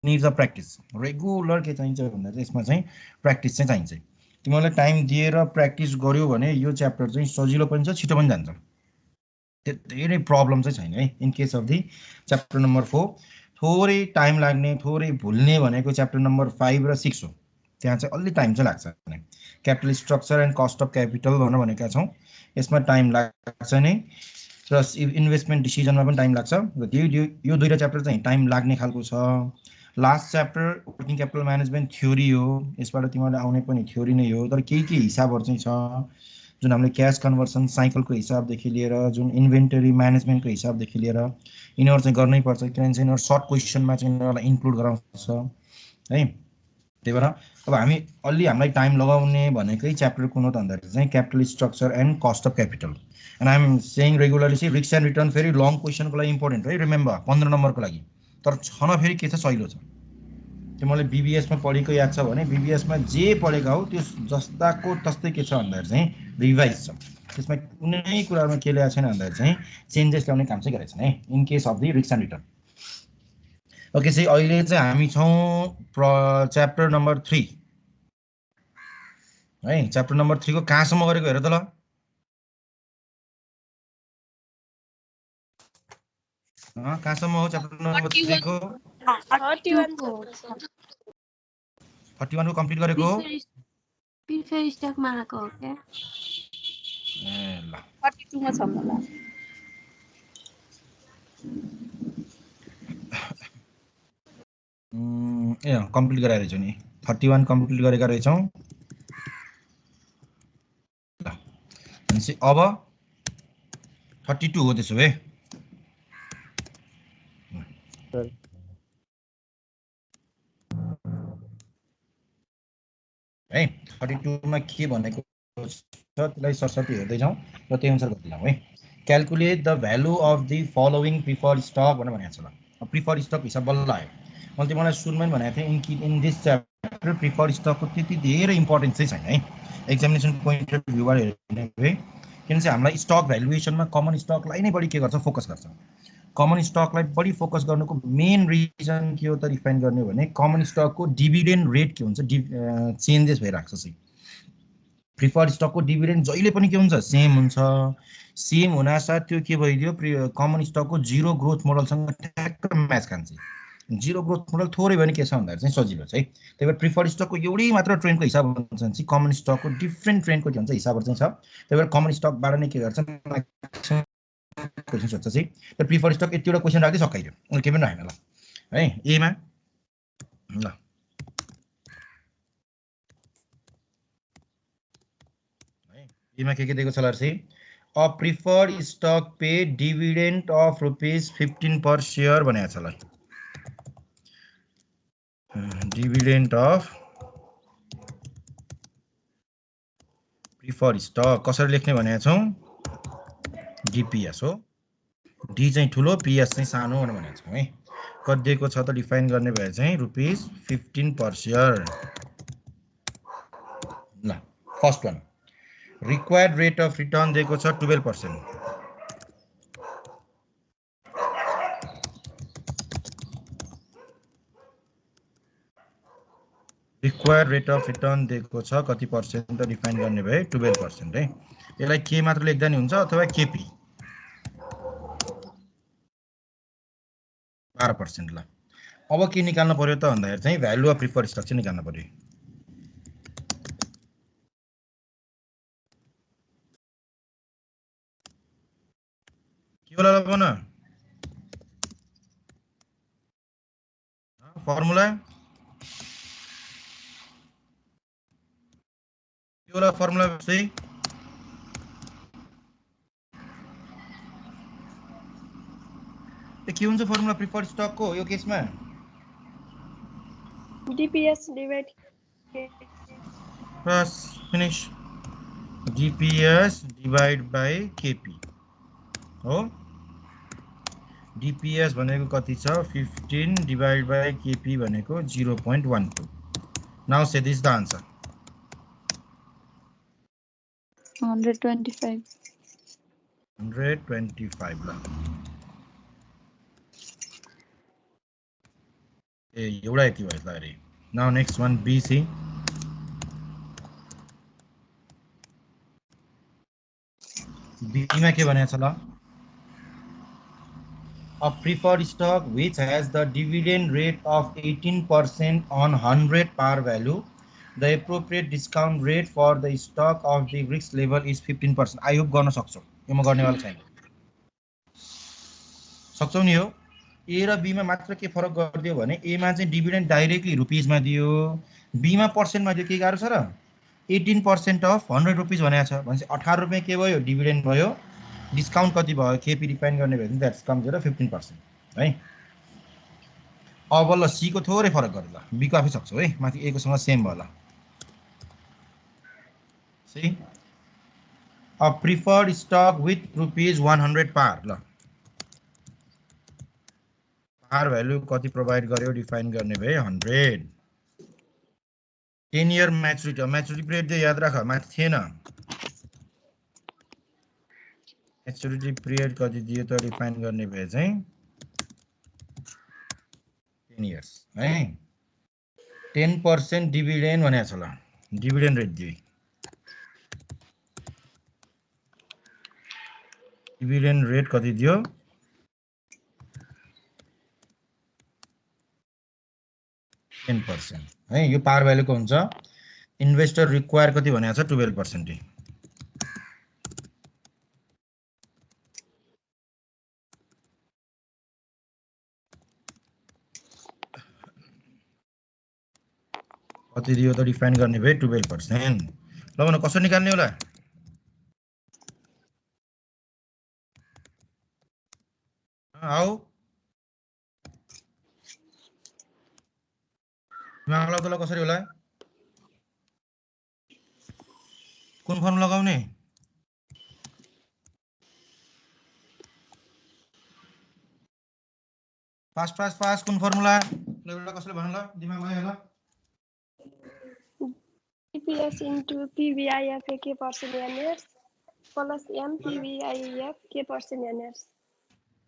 Needs a practice regular के चाहिन्छ भन्दा चाहिँ यसमा चाहिँ प्र्याक्टिस चाहिँ चाहिन्छ तिमीलाई टाइम दिएर प्र्याक्टिस गर्यो भने यो च्याप्टर चाहिँ सजिलो पनि छ छिटो पनि जान्छ धेरै प्रब्लम चाहिँ छैन है in case of the chapter number 4 थोरै टाइम लाग्ने थोरै भुल्ने भनेको च्याप्टर नम्बर 5 र 6 हो त्यहाँ चाहिँ अलि टाइम चाहिँ लाग्छ capital structure and cost of capital भनेर भनेका छौँ यसमा टाइम लाग्छ नै र इन्भेस्टमेन्ट डिसिजनमा पनि टाइम लाग्छ यो दुईवटा च्याप्टर चाहिँ टाइम लाग्ने खालको छ last chapter working capital management theory हो यसबाट तिमीलाई आउने पनि थ्योरी नै हो तर केही हिसाबहरू चाहिँ छ जुन हामीले क्यास कन्भर्सन साइकलको हिसाबदेखि लिएर जुन इन्भेन्टरी म्यानेजमेन्टको हिसाबदेखि लिएर यिनीहरू चाहिँ गर्नै पर्छ किनभने चाहिँ यिनीहरू सर्ट क्वेसनमा चाहिँ यिनीहरूलाई इन्क्लुड गराउँछ है त्यही भएर अब हामी अलि हामीलाई टाइम लगाउने भनेकै च्याप्टर कुन हो त भन्दाखेरि चाहिँ capital structure and cost of capital and I am saying regularly चाहिँ रिस्क एन्ड रिटर्न फेरि लङ क्वेसनको लागि इम्पोर्टेन्ट है रिमेम्बर 15 नम्बरको लागि तर छन फेरि के छ सहिलो छ त्यो मैले बिबिएसमा पढेको याद छ भने बिबिएसमा जे पढेका हो त्यो जस्ताको तस्तै के छ भन्दाखेरि चाहिँ रिभाइज छ त्यसमा कुनै कुरामा के ल्याएको छैन भन्दाखेरि चाहिँ चेन्जेस ल्याउने काम चाहिँ गरेको छैन है in case of the risk and return okay चाहिँ अहिले चाहिँ हामी छौँ च्याप्टर नम्बर 3 है च्याप्टर नम्बर 3 को कहाँसम्म गरेको हेर त ल कहाँसम्म हो च्याप्टर नम्बर 3 को 31 को कम्प्लिट गरेको हो प्रिफर स्टकमा आएको हो क्या ए ल 32 मा छ होला ए कम्प्लिट गराएर रहेछौ नि 31 कम्प्लिट गरेका रहेछौँ ल भनेपछि अब 32 हो त्यसो भए है 32 मा के भनेको छ त्यसलाई सरस्वती हेर्दै जाउँ र त्यही अनुसार गर्दै जाउँ है calculate the value of the following preferred stock भनेर भनेको छ ल प्रिफर्ड स्टक हिसाब बल्ल आयो मैले तिमीलाई सुरुमै भनेको थिएँ इन दिस च्याप्टर प्रिफर्ड स्टकको त्यति धेरै इम्पोर्टेन्स चाहिँ छैन है एक्जामिनेसन पोइन्ट अफ भ्यूबाट हेर्ने भए किन चाहिँ हामीलाई स्टक भ्यालुएसनमा कमन स्टकलाई नै बढी के गर्छ फोकस गर्छ कमन स्टकलाई बढी फोकस गर्नुको मेन रिजन के हो त रिफाइन गर्ने भने कमन स्टकको डिभिडेन्ड रेट के हुन्छ चेन्जेस भइरहेको छ प्रिफर्ड स्टकको डिभिडेन्ड जहिले पनि के हुन्छ सेम हुन्छ सेम हुनासाथ त्यो के भइदियो कमन स्टकको जिरो ग्रोथ मोडलसँग ठ्याक्क म्याच खान्छ जिरो ग्रोथ मोडल थोरै भने के छ भन्दाखेरि चाहिँ सजिलो छ है त्यही भएर प्रिफर्ड स्टकको एउटै मात्र ट्रेन्डको हिसाब हुन्छ भने चाहिँ कमन स्टकको डिफ्रेन्ट ट्रेन्डको के हुन्छ हिसाबहरू चाहिँ छ त्यही भएर कमन स्टकबाट नै के गर्छ क्वेसन सोध्छ चाहिँ त्यो प्रिफर्ड स्टक यतिवटा क्वेसन राख्दै सकाइयो केही पनि राखेन ल है एमा ल एमा के दिएको छ ल चाहिँ a preferred stock pay dividend of ₹15 per share भनेको छ ल डिभिडेन्ड अफ प्रिफर्ड स्टक कसरी लेख्ने भनेको छौँ डिपिएस हो डी चाहिँ ठुलो पिएस चाहिँ सानो भनेको छौँ है कति दिएको छ त डिफाइन गर्ने भए चाहिँ ₹15 पर शेयर ल first one required rate of return दिएको छ 12% रिक्वायर्ड रेट अफ रिटर्न दिएको छ कति पर्सेन्ट त डिफाइन गर्ने भए 12% है यसलाई के मात्र लेख्दा नि हुन्छ अथवा केपी 12% ल अब के निकाल्नु पर्यो त भन्दाखेरि चाहिँ भ्यालु अफ प्रिफर्ड स्टक चाहिँ निकाल्नु पर्यो के होला भन फर्मुला के होला फर्मुला चाहिँ के हुन्छ फर्मुला प्रिफर्ड स्टक को यो केसमा डीपीएस डिवाइड बस फिनिश डीपीएस डिवाइड बाइ केपी हो डीपीएस भनेको कति छ 15 डिवाइड बाइ केपी भनेको 0.12 now say this the answer 125 125 ल ए एउटा यति भयो त अरे नाउ नेक्स्ट वान BC बीमा के भनेको छ ल a preferred stock which has the dividend rate of 18% on 100 par value the appropriate discount rate for the stock of the risk level is 15%. I hope गर्न सक्छौ यो म गर्नेवाला छैन सक्छौ नि हो ए र बी मा मात्र के फरक गरिदियो भने ए मा चाहिँ डिभिडेन्ड डाइरेक्टली रुपीजमा दियो बी मा पर्सेन्टमा दियो के गाह्रो छ र 18% अफ 100 रुपीज भनेको छ भनेपछि 18 रुपैयाँ के भयो डिभिडेन्ड भयो डिस्काउन्ट कति भयो केपी डिफाइन गर्ने भयो भने द्याट्स कम्स टु 15% है अब ल सी को थोरै फरक गरे ल बी को आफै सक्छौ है माथि ए को सँग सेम भयो ल C a preferred stock with rupees 100 par ल पार भ्यालु कति प्रोभाइड गर्यो डिफाइन गर्ने भए 100 10 इयर म्याचुरिटी म्याचुरिटी पिरियड चाहिँ याद राख माथि थिएन म्याचुरिटी पिरियड कति दियो त डिफाइन गर्ने भए चाहिँ 10 इयर्स है 10% डिभिडेन्ड भनेको छ ल डिभिडेन्ड रेट दियो डिभिडेन्ड रेट कति दियो 10% है यो पार भ्यालुको हुन्छ इन्भेस्टर रिक्वायर कति भनेको छ 12% कति दियो त डिफाइन गर्ने भए 12% ल भन कसरी निकाल्ने होला आऊ दिमाग लगाउला कसरी होला कुन फर्मुला लगाउने फास्ट कुन फर्मुला ल एउटा कसले भन ल दिमाग लगायो ल EPS into PVIF K percent years plus MPVIF K percent years.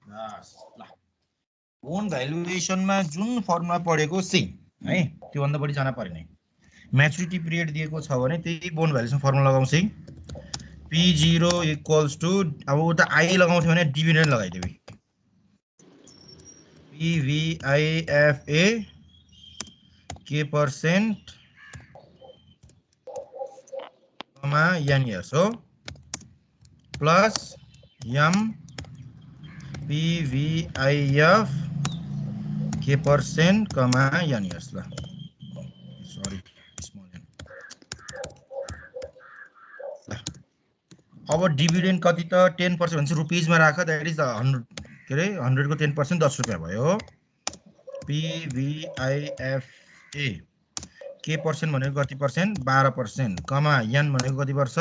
बस ल ओन भ्यालुएसनमा जुन फर्मुला पढेको सेम है त्यो भन्दा बढी जान पर्ने म्याचुरिटी पिरियड दिएको छ भने त्यही बोन भ्यालुएसन फर्मुला लगाउँछ P0 इक्वल्स टु अब उता आई लगाउँथ्यो भने डिभिडेन्ड लगाइदियो PVIFA K% n years हो plus M PVIF K% n years ल सरी स्मल n अब डिभिडेन्ड कति त 10% भन्छ रुपीजमा राख दैट इज 100 के रे 100 को 10% 10 रुपैयाँ भयो PVIFA K% भनेको कति पर्सेन्ट 12% कमा n भनेको कति वर्ष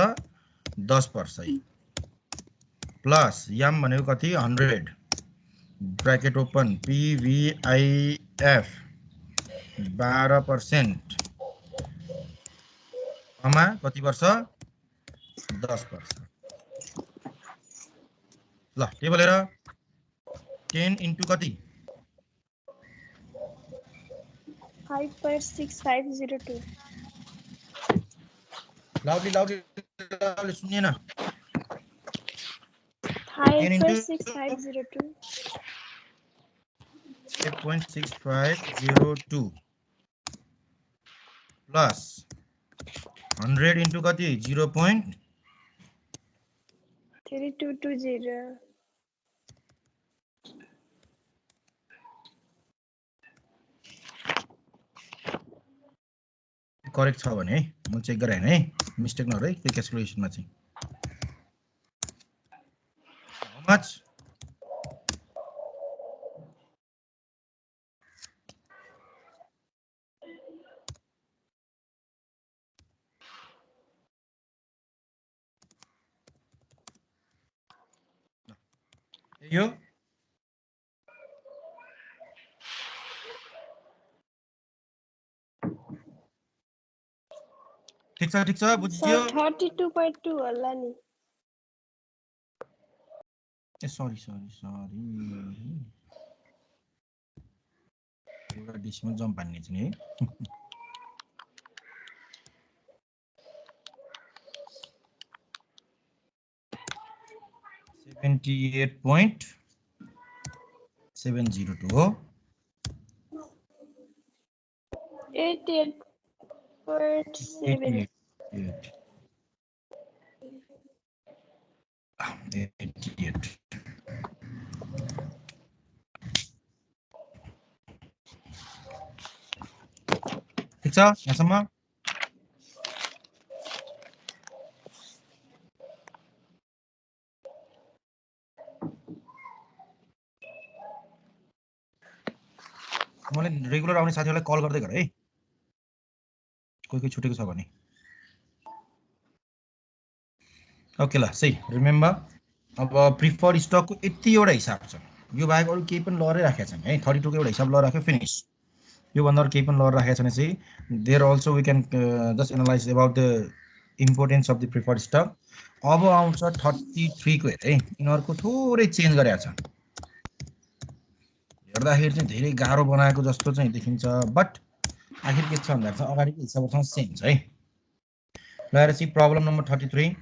10% प्लस m भनेको कति 100 ब्रैकेट ओपन PVIF 12% कमा कति वर्ष 10% ल टेबल हेर 10 इन्टु कति 5.6502 लाउडली सुनिएन 5.6502 5.6502 प्लस 100 इन्टु कति 0.3220 करेक्ट छ भने है म चेक गराएन है मिस्टेक नहोस् है त्यो क्याल्कुलेसनमा चाहिँ हाउ मच यो ठीक छ बुझियो 32.2 होला नि ए सरी एउटा डेसिमल जम्प हान्ने चाहिँ है 78.702 हो 88.7 88 ठिक छ यहाँसम्म मलाई रेगुलर आउने साथीहरुलाई कल गर्दै गर है कोही छुटेको छ भने ओके ल सही रिमेम्बर अब प्रिफर्ड स्टक को यति एउटा हिसाब छ यो बाहेक अरु केही पनि लरै राखेका छन् है 32 को एउटा हिसाब ल राख्यो फिनिश यो भन्दा अरु केही पनि ल राखेका छन् चाहिँ there also we can just analyse about the importance of the preferred stock अब आउँछ 33 को हेर है यिनीहरुको थोरै चेन्ज गरेको छ हेर्दाखेरि चाहिँ धेरै गाह्रो बनाएको जस्तो चाहिँ देखिन्छ बट आखिर के छ भन्दा चाहिँ अगाडिको हिसाबसँग सेम छ है ल हेर चाहिँ problem number 33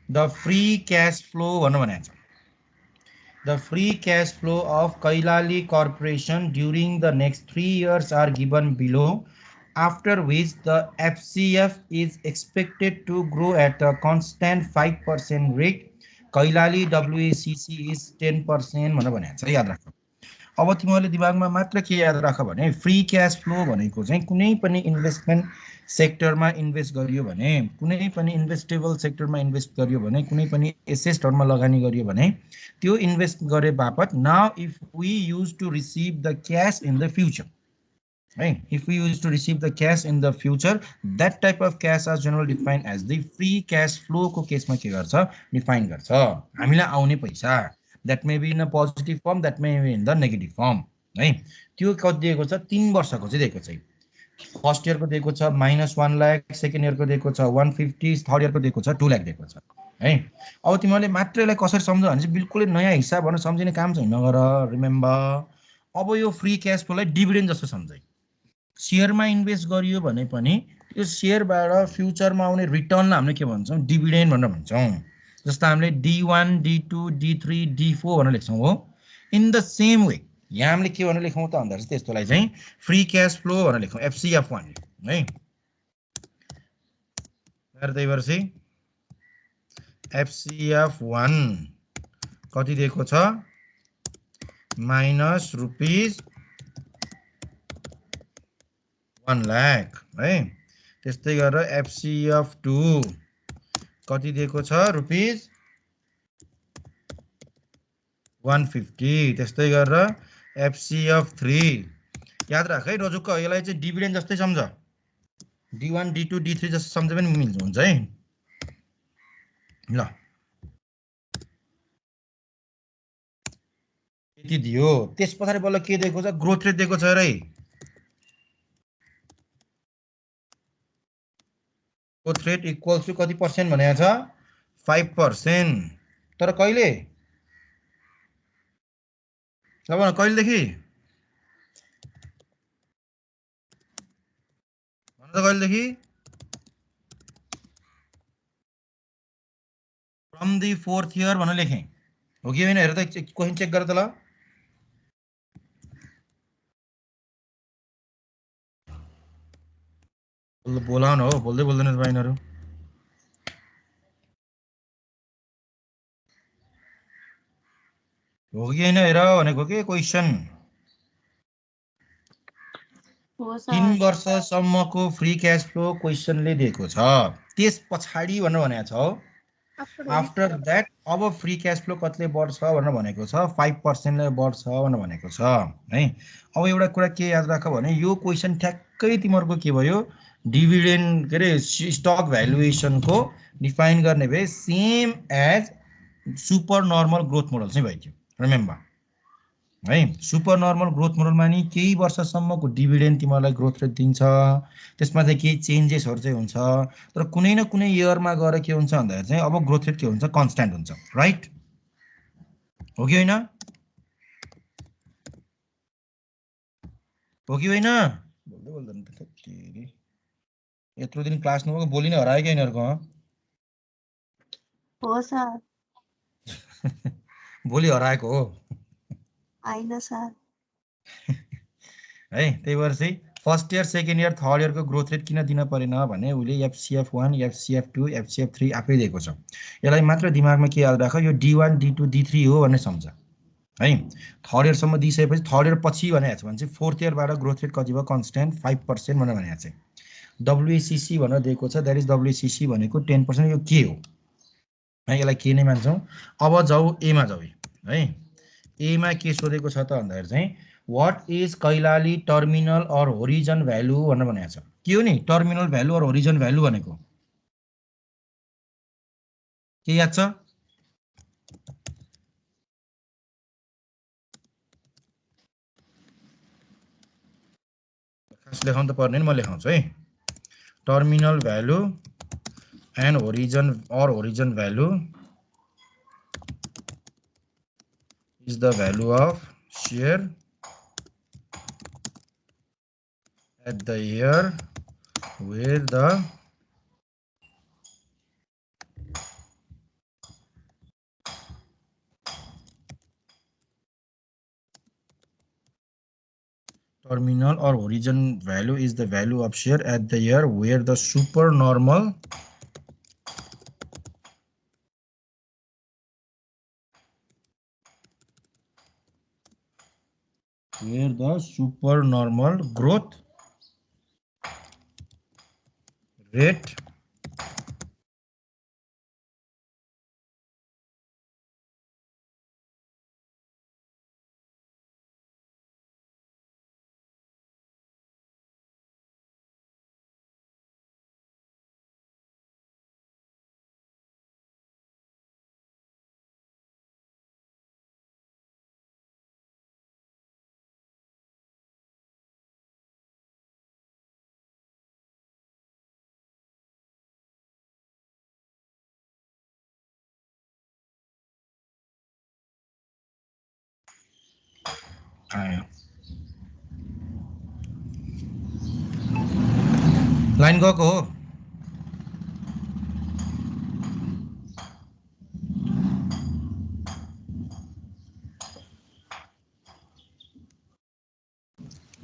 the free cash flow भन्नु भनेको छ The free cash flow of Kailali Corporation during the next 3 years are given below, after which the FCF is expected to grow at a constant 5% rate. Kailali WACC is 10% भनेर भनेको छ याद राख अब तिमीहरूले दिमागमा मात्र के याद राख भने फ्री क्याश फ्लो भनेको चाहिँ कुनै पनि इन्भेस्टमेन्ट सेक्टरमा इन्भेस्ट गरियो भने कुनै पनि इन्भेस्टेबल सेक्टरमा इन्भेस्ट गरियो भने कुनै पनि एसेटहरुमा लगानी गरियो भने त्यो इन्भेस्ट गरे बापत now if we use to receive the cash in the future है if we use to receive the cash in the future that type of cash are generally defined as the free cash flow को केसमा के गर्छ define गर्छ हामीलाई आउने पैसा that may be in a positive form that may be in the negative form है त्यो कति दिएको छ 3 वर्षको चाहिँ दिएको छ फर्स्ट इयर को दिएको छ -1 लाख सेकेन्ड इयर को दिएको छ 150 थर्ड इयर को दिएको छ 2 लाख दिएको छ है अब तिमीले मात्र यसलाई कसरी सम्झौ भने चाहिँ बिल्कुलै नयाँ हिसाब भन्न सम्झिने काम चाहिँ नगर रिमेम्बर अब यो फ्री क्याश फ्लोलाई डिभिडेन्ड जस्तो सम्झै शेयरमा इन्भेस्ट गरियो भने पनि त्यो शेयरबाट फ्युचरमा आउने रिटर्नलाई हामीले के भन्छौं डिभिडेन्ड भनेर भन्छौं जस्तो हामीले D1 D2 D3 D4 भनेर लेख्छौं हो इन द सेम वे यहाँ हामीले के भनेर लेखौं त भन्दा चाहिँ त्यस्तोलाई चाहिँ फ्री क्याश फ्लो भनेर लेखौं FCF1 है गर्दै वर्षी FCF1 कति दिएको छ माइनस रुपीस 1 लाख है त्यस्तै गरेर FCF2 कति दिएको छ रुपीस 150 त्यस्तै गरेर FCF3 याद राख है रोजुक्क यसलाई चाहिँ डिभिडेन्ड जस्तै सम्झ D1 D2 D3 जस्तो सम्झे पनि मिल्छ हुन्छ है ल यति दियो त्यसपछि बल्ल के दिएको छ ग्रोथ रेट दिएको छ रे ग्रोथ रेट इक्वल्स टु कति पर्सेन्ट भनेको छ 5% तर कहिले ल भन कहिले देखि भन त कहिले देखि फ्रम द 4th इयर भनेर लेखे हो कि हैन हेर त क्वेशन चेक गर त ल बोलाउन हो बोल्दै बोल्दैन तपाईहरु हो कि हैन हेर भनेको के क्वेशन 3 वर्षसम्मको फ्री क्याश फ्लो क्वेशनले दिएको छ त्यस पछाडी भनेको छ आफ्टर दैट अब फ्री क्याश फ्लो कतिले बढ्छ भनेको छ 5% ले बढ्छ भनेको छ है अब एउटा कुरा के याद राख भने यो क्वेशन ठ्याक्कै तिमीहरुको के भयो डिभिडेन्ड के रे स्टक भ्यालुएसन को डिफाइन गर्ने भए same as super normal growth model चाहिँ भयो रिमेम्बर है सुपर नर्मल ग्रोथ मोडलमा नि केही वर्षसम्मको डिभिडेन्ड तिमीलाई ग्रोथ रेट दिन्छ त्यसमा चाहिँ केही चेन्जेसहरु चाहिँ हुन्छ तर कुनै न कुनै इयरमा गएर के हुन्छ भन्दा चाहिँ अब ग्रोथ रेट के हुन्छ कन्स्ट्यान्ट हुन्छ राइट हो कि हैन हो कि होइन? बोल्दै बोल्दैन त तेरि यत्रो दिन क्लास नभएको बोली नै हरायो क्या यिनीहरूको हो सर बोली हराएको हो होइन सर है। त्यही भएर चाहिँ first year second year third इयरको ग्रोथ रेट किन दिन परेन भने उसले FCF1 FCF2 FCF3 आफै दिएको छ। यसलाई मात्र दिमागमा के याद राख, यो D1 D2 D3 हो भन्ने सम्झ है। थर्ड इयरसम्म दिइसकेपछि थर्ड इयर पछि भनेको छ भने चाहिँ फोर्थ इयरबाट ग्रोथ रेट कति भयो कन्सटेन्ट 5% भनेर भनेको चाहिँ WCC भनेर दिएको छ। द्याट इज WCC भनेको 10%। यो के हो है, यसलाई के नै मान्छौँ। अब जाऊ एमा जाऊ है। एमा के सोधेको छ त भन्दाखेरि चाहिँ वाट इज कैलाली टर्मिनल अर होरिजन भ्यालु भनेर भनेको छ। के हो नि terminal value or horizon value भनेको के याद छ? खास लेखाउनु त पर्ने नि, म लेखाउँछु है। Terminal value and horizon or horizon value is the value of share at the year where the terminal or origin value is the value of share at the year where the supernormal growth rate आयो। Line गएको हो।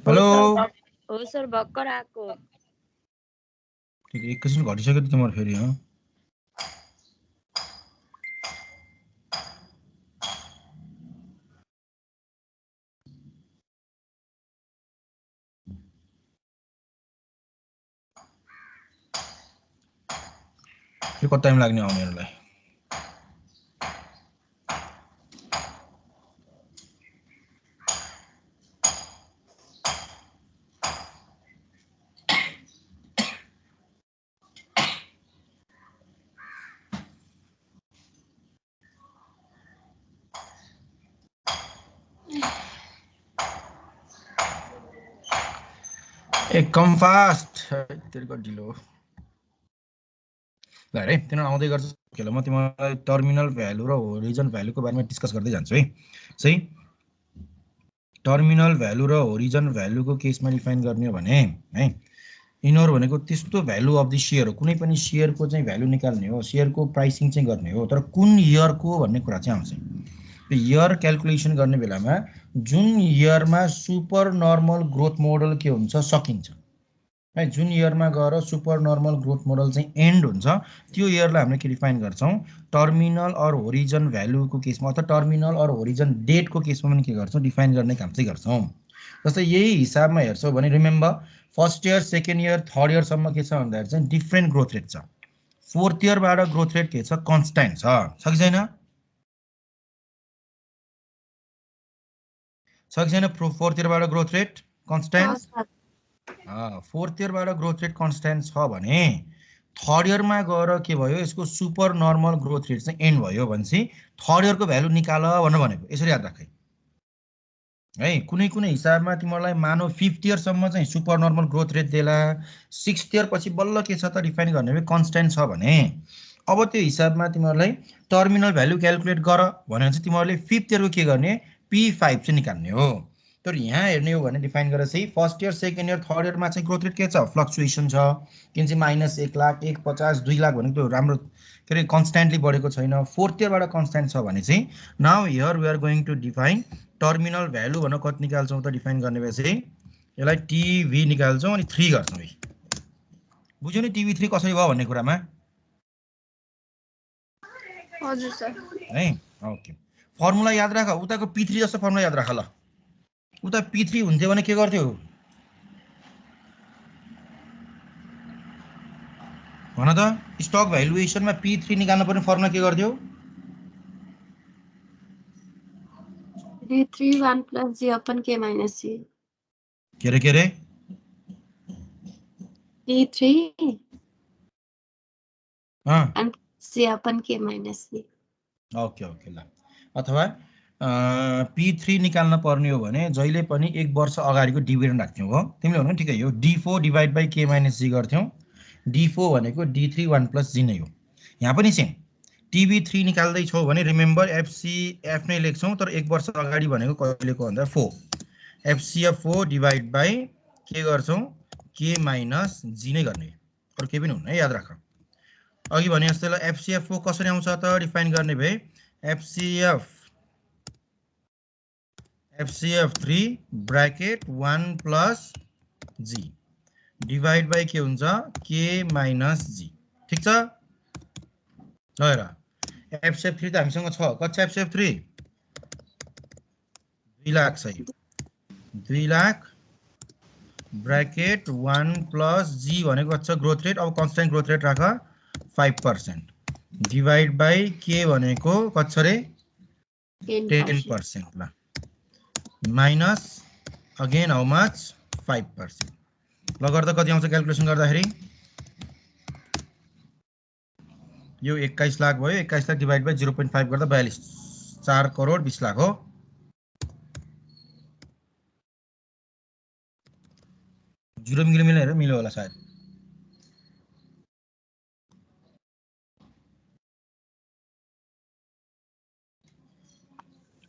Hello हो sir भर्खर आएको ठिक एकैछिन घटिसक्यो त तिम्रो फेरि हो। यो कति टाइम लाग्ने आउनेहरूलाई? कम फास्ट तेरिको ढिलो ल है। तिनीहरू आउँदै गर्छ खेल। म तिमीलाई टर्मिनल भ्यालु र होरिजन भ्यालुको बारेमा डिस्कस गर्दै जान्छु है। सही टर्मिनल भ्यालु र होरिजन भ्यालुको केसमा डिफाइन गर्ने हो भने है यिनीहरू भनेको त्यस्तो भ्यालु अफ द सेयर हो, कुनै पनि सेयरको चाहिँ भ्यालु निकाल्ने हो, सेयरको प्राइसिङ चाहिँ गर्ने हो। तर कुन इयरको भन्ने कुरा चाहिँ आउँछ। त्यो इयर क्यालकुलेसन गर्ने बेलामा जुन इयरमा सुपर नर्मल ग्रोथ मोडल के हुन्छ सकिन्छ है, जुन इयरमा गएर सुपर नर्मल ग्रोथ मोडल चाहिँ एन्ड हुन्छ त्यो इयरलाई हामीले के डिफाइन गर्छौँ टर्मिनल अर होरिजन भ्यालुको केसमा अथवा टर्मिनल अर होरिजन डेटको केसमा पनि के गर्छौँ डिफाइन गर्ने काम चाहिँ गर्छौँ। जस्तै यही हिसाबमा हेर्छौँ भने remember first year second year third इयरसम्म के छ भन्दाखेरि चाहिँ डिफ्रेन्ट ग्रोथ रेट छ। फोर्थ इयरबाट ग्रोथ रेट के छ कन्स्ट्यान्ट छ कि छैन? छ कि छैन? फोर्थ इयरबाट ग्रोथ रेट कन्स्ट्यान्ट। फोर्थ इयरबाट ग्रोथ रेट कन्स्ट्यान्ट छ भने थर्ड इयरमा गएर के भयो यसको सुपर नर्मल ग्रोथ रेट चाहिँ एन्ड भयो भनेपछि थर्ड इयरको भ्यालु निकाल भनेको। यसरी याद राख है। कुनै कुनै हिसाबमा तिमीहरूलाई मानौ फिफ्थ इयरसम्म चाहिँ सुपर नर्मल ग्रोथ रेट देला, सिक्स्थ इयर पछि बल्ल के छ त डिफाइन गर्ने कन्स्ट्यान्ट छ भने अब त्यो हिसाबमा तिमीहरूलाई टर्मिनल भ्यालु क्यालकुलेट गर भने चाहिँ तिमीहरूले फिफ्थ इयरको के गर्ने P5 चाहिँ निकाल्ने हो। तर यहाँ हेर्ने हो भने डिफाइन गरेर चाहिँ first year second year third इयरमा चाहिँ ग्रोथ रेट के छ फ्लक्चुएसन छ किन चाहिँ -1 लाख 150 2 लाख भनेको त्यो राम्रो के अरे कन्स्ट्यान्टली बढेको छैन फोर्थ इयरबाट कन्स्ट्यान्ट छ भने चाहिँ now here we are going to define terminal value भनेर कति निकाल्छौँ त डिफाइन गर्ने भए चाहिँ यसलाई टिभी निकाल्छौँ अनि 3 गर्छौँ है बुझ्यौ नि टिभी 3 कसरी भयो भन्ने कुरामा हजुर सर है ओके फर्मुला याद राख उताको P3 जस्तो फर्मुला याद राख ल उता P3 हुन्थ्यो भने के गर्थ्यो भन त स्टक भ्यालुएसनमा P3 निकाल्नु पर्ने फर्मुला के गर्थ्यो D3 1 plus G upon K minus C. के रे D3 अँ and C upon K minus C. Okay okay ल अथवा P3 निकाल्न पर्ने हो भने जहिले पनि 1 वर्ष अगाडिको डिभिडेन्ड राख्थ्यौ हो तिमीले भन्नु ठिकै हो D4 divide by K minus G गर्थ्यौ D4 भनेको D3 1 plus G नै हो यहाँ पनि सेम TB3 निकाल्दै छौ भने रिमेम्बर FCF नै लेख्छौं तर 1 वर्ष अगाडि भनेको कहिलेको भन्दा 4 FCF4 डिभाइड बाइ के गर्छौं K minus G नै गर्ने अरु केही पनि हुन्न है याद राख अघि भने जस्तै FCF4 कसरी आउँछ त डिफाइन गर्ने भए FCF3 bracket 1 plus G divide by के हुन्छ K minus G ठीक छ ल हेर FCF3 त हामीसँग छ कति छ FCF3 2 लाख सही 2 लाख ब्रैकेट 1 plus G भनेको छ ग्रोथ रेट अब कन्स्टेन्ट ग्रोथ रेट राख 5% डिवाइड बाइ K भनेको कति छ रे 10% ल माइनस अगेन हाउ मच 5% ल गर्दा कति आउँछ क्याल्कुलेसन गर्दाखेरि यो 21 लाख भयो 21 लाख डिवाइड बाइ 0.5 गर्दा 42 4 करोड 20 लाख हो जिरो मिल्यो होला सायद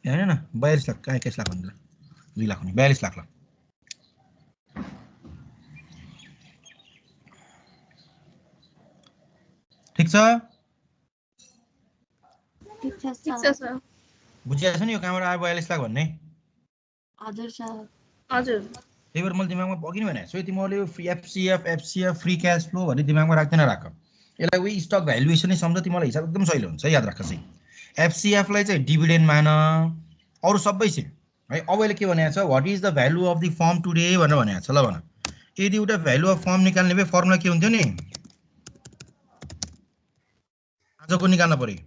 हैन न 42 लाख कहाँ 21 लाख भन्दा 2 लाख हुने 42 लाख ल ठीक छ सर बुझिया छ नि यो कहाँबाट आयो 42 लाख भन्ने हजुर सर हजुर त्यही भएर मैले दिमागमा अघि नै भनेको छु तिमीहरूले FCF फ्री क्याश फ्लो भन्ने दिमागमा राख्दैन राख यसलाई उही स्टक भ्यालुएसन नै सम्झ तिमीलाई हिसाब एकदम सजिलो हुन्छ याद राख चाहिँ FCF लाई चाहिँ डिभिडेन्ड मान अरु सबै छ है अब अहिले के भनेको छ what is the value of the form today भनेर भनेको छ ल भन यदि एउटा भ्यालु अफ फर्म निकाल्ने भए फर्मुला के हुन्थ्यो नि आजको निकाल्न पर्यो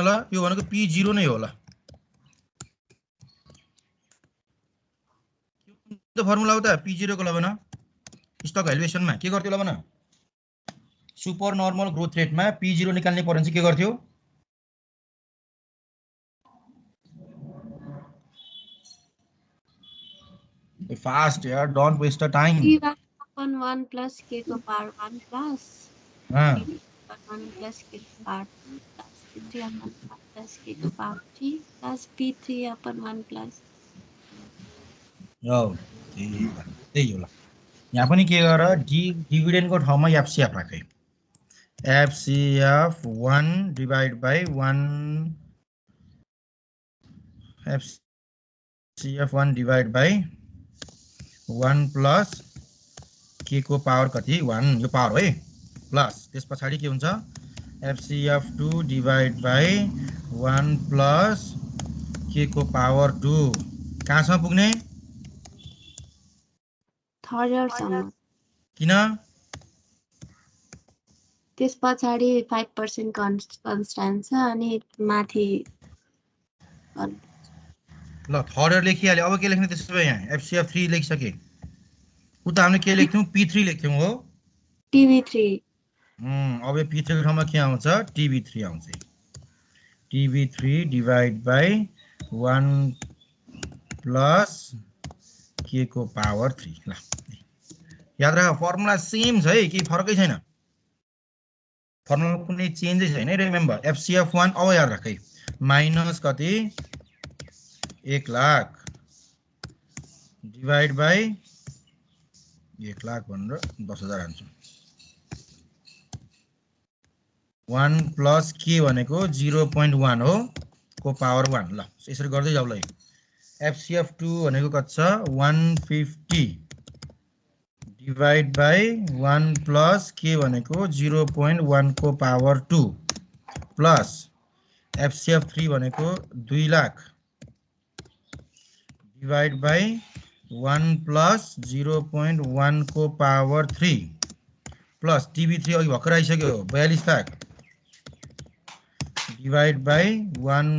ल यो भनेको P0 नै हो ल त्यो फर्मुला हो त P0 को ल भन स्टक भ्यालुएसनमा के गर्थ्यो ल भन सुपर नर्मल ग्रोथ रेटमा P0 निकाल्ने पर्ने चाहिँ के गर्थ्यो फास्ट यार don't waste the time T1 upon 1 plus K to power 1 plus T2 upon 1 plus K to power 2 plus P3 upon 1 plus K to power 3 plus P3 upon 1 plus हो त्यही हो ल यहाँ पनि के गर डिभिडेन्डको ठाउँमा FCF राखे FCF1 divide by 1 FCF1 divide by 1 plus K को पावर कति 1 यो पावर है प्लस त्यसपछि के हुन्छ FCF2 divide by 1 plus K को पावर 2 कहाँसम्म पुग्ने थर्ड इयरसम्म किन त्यस पछाडी 5% कन्स्ट्यान्ट छ अनि माथि ल थर्ड इयर लेखिहाले अब के लेख्ने त्यसो भए यहाँ FCF3 लेखिसके उता हामीले के लेख्थ्यौं P3 लेख्थ्यौं हो TB3 अब यो P3 को ठाउँमा के आउँछ TB3 आउँछ TB3 divide by 1 plus K को पावर 3 ल याद राख फर्मुला सेम छ है केही फरकै छैन फर्मुलामा कुनै चेन्जै छैन रिमेम्बर FCF1 अब याद राख है माइनस कति 1 लाख डिवाइड बाई 1 लाख भनेर 10,000 हाल्छु 1 प्लस के भनेको 0.1 हो को पावर 1 ल यसरी गर्दै जाऊ ल FCF2 भनेको कति छ 150 डिवाइड बाई 1 प्लस के भनेको 0.1 को पावर 2 प्लस FCF3 भनेको 2 लाख डिवाइड बाई 1 प्लस 0.1 को पावर 3 प्लस TB3 अघि भर्खर आइसक्यो 42 लाख डिवाइड बाई 1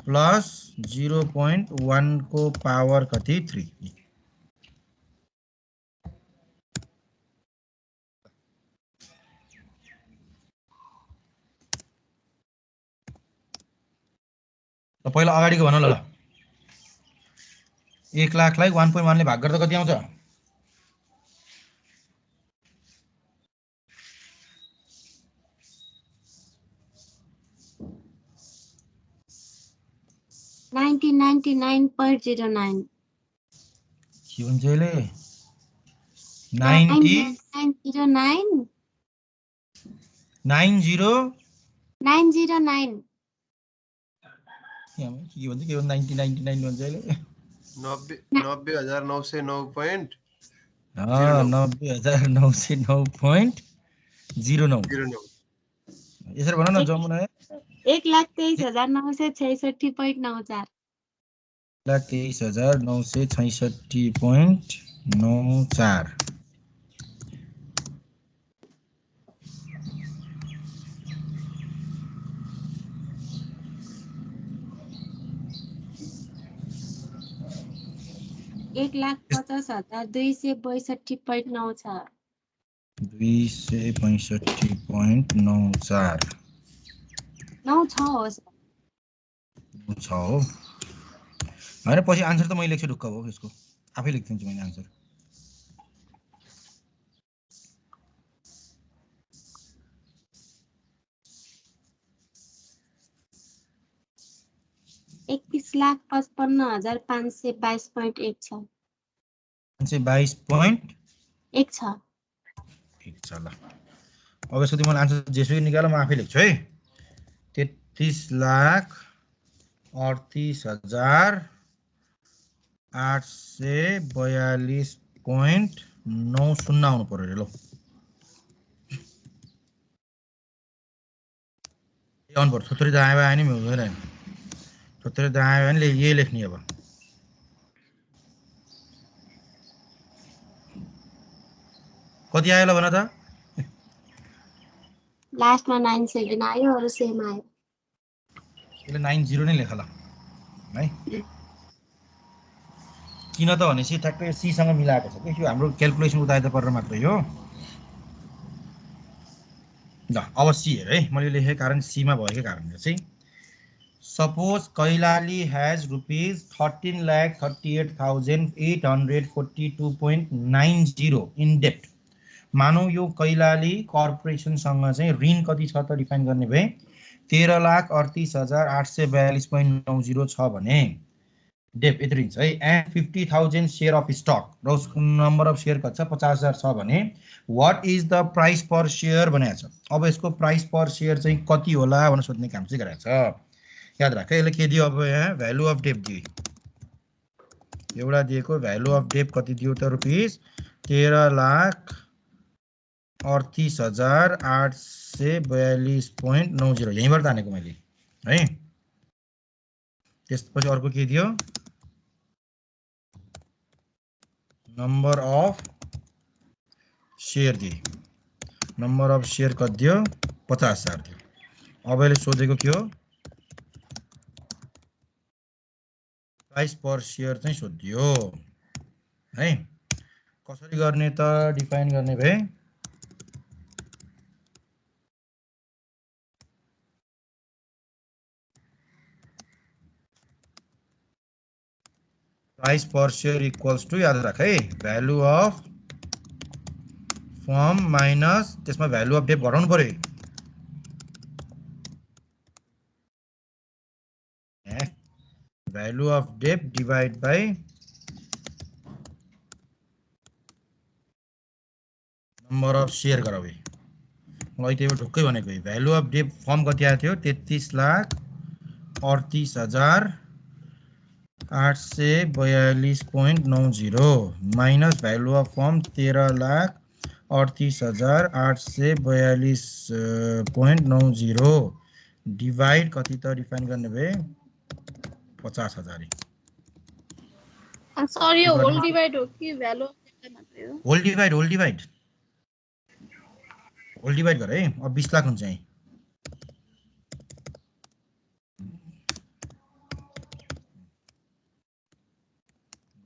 प्लस 0.1 को पावर कति 3 त पहिला अगाडिको भन ल 1 लाखलाई 1.1 ले भाग गर्दा कति आउँछ 99.09 के भन्छ यसले 90 909 90 909 के भन्छ 99 भन्छ यसले 90,909.09 90,909.09 यसरी भन न जमुना 1,23,966.94 1,23,966.94 1,50,262.9 265.94 9 हो होइन पछि आन्सर त मैले लेख्छु ढुक्क हो यसको आफै लेखिदिन्छु मैले आन्सर $31,55,522.1 छ 522.1 छ ठीक छ ल अब यसको तिमीले आन्सर जेसुकै निकाल म आफै लेख्छु है 33,38,42.90 आउनु पर्यो रे ल आउनु पर्यो थोरै दायाँ बायाँ नि हुँदैन थोरै दायाँ बायाँ नि यही लेख्ने अब कति आयो ल भन त लास्टमा 97 आयो अरु सेम आयो यसले 90 नै लेख ल है किन त भनेपछि ठ्याक्कै सी सँग मिलाएको छ के यो हाम्रो क्याल्कुलेसन उता यता परेर मात्रै हो ल अब सी हेर है मैले लेखेको कारण सी मा भएको कारणले चाहिँ सपोज कैलाली हैज ₹13,38,842.90 इन डेप्ट मानौ यो कैलाली कर्पोरेसनसँग चाहिँ ऋण कति छ त डिफाइन गर्ने भए 13,38,842.90 छ भने डेप यति छ है एन्ड 50,000 शेयर अफ स्टक र उसको नम्बर अफ शेयर कति छ 50,000 छ भने what is the price per share भनेको छ अब यसको प्राइस पर शेयर चाहिँ कति होला भनेर सोध्ने काम चाहिँ गरेको छ याद राख यसले के दियो अब यहाँ भ्यालु अफ डेप दियो एउटा दिएको भ्यालु अफ डेप कति दियो त रुपीस 13,38,842.90 यहीँबाट तानेको मैले है त्यसपछि अर्को के दियो नम्बर अफ शेयर दिए नम्बर अफ शेयर कति दियो 50,000 दियो अब यसले सोधेको के हो प्राइस पर शेयर चाहिँ सोधियो है कसरी गर्ने त डिफाइन गर्ने भए price per share equals to याद राख है भ्यालु अफ फर्म माइनस त्यसमा भ्यालु अफ डेप घटाउनु पर्यो value of debt divide by number of share गर भाइ मलाई त्यही ढुक्कै भनेको भ्यालु अफ डेट फर्म कति आएको थियो 33,38,42.90 minus value of form 13,38,42.90 divide कति त डिफाइन गर्ने भए 50,000 सरी होल डिवाइड हो कि भ्यालु मात्रै हो होल डिभाइड गर है अब 20 लाख हुन्छ है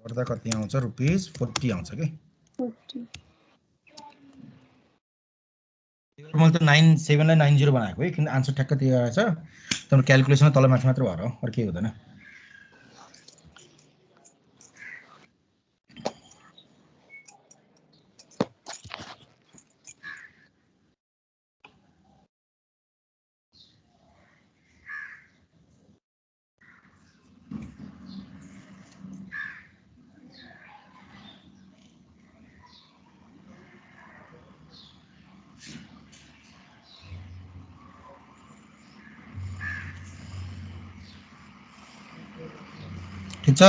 गर्दा कति आउँछ रुपीस 40 आउँछ के 40 मैले त 97 लाई 90 बनाएको है किन आन्सर ठ्याक्क त्यही आएछ तर क्याल्कुलेसन तल माथि मात्र भएर हो अरु केही हुँदैन ठिक छ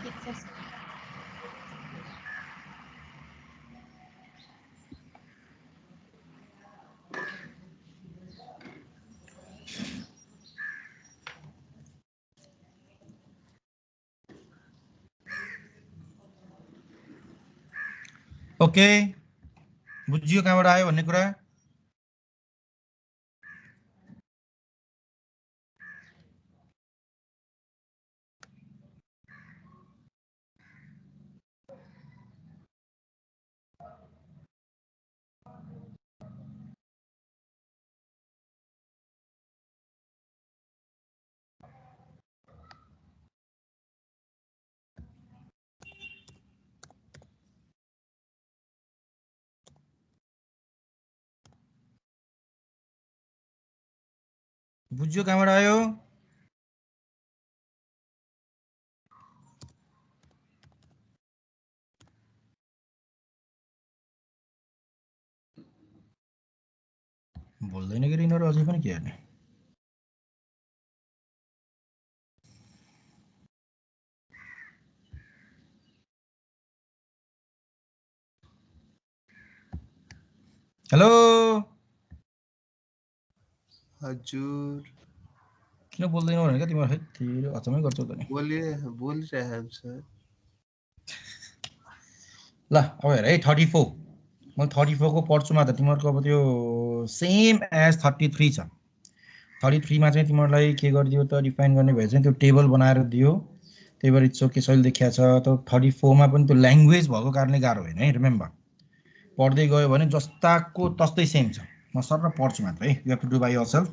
ठीक छ सर ओके बुझियो कहाँबाट आयो भन्ने कुरा बुझ्यो कहाँबाट आयो बोल्दैन कि यिनीहरु अझै पनि के गर्ने हेलो हजुर किन बोल्दैनौ भनेको तिम्रो है तिम्रो अचम्मै गर्छौ त नि बोलिरहेको सर ल अब हेर है 34 म 34 को पढ्छु मा त तिमीहरुको अब त्यो सेम एज 33 छ 33 मा चाहिँ तिमीहरुलाई के गरिदियो त डिफाइन गर्ने भए चाहिँ त्यो टेबल बनाएर दियो त्यही भएर इट्स ओके सहिले देखिया छ त 34 मा पनि त्यो ल्याङ्ग्वेज भएको कारणले गाह्रो होइन है रिमेम्बर पढ्दै गयो भने जस्ताको तस्तै सेम छ म सर पढ्छु मात्र है you have to do by yourself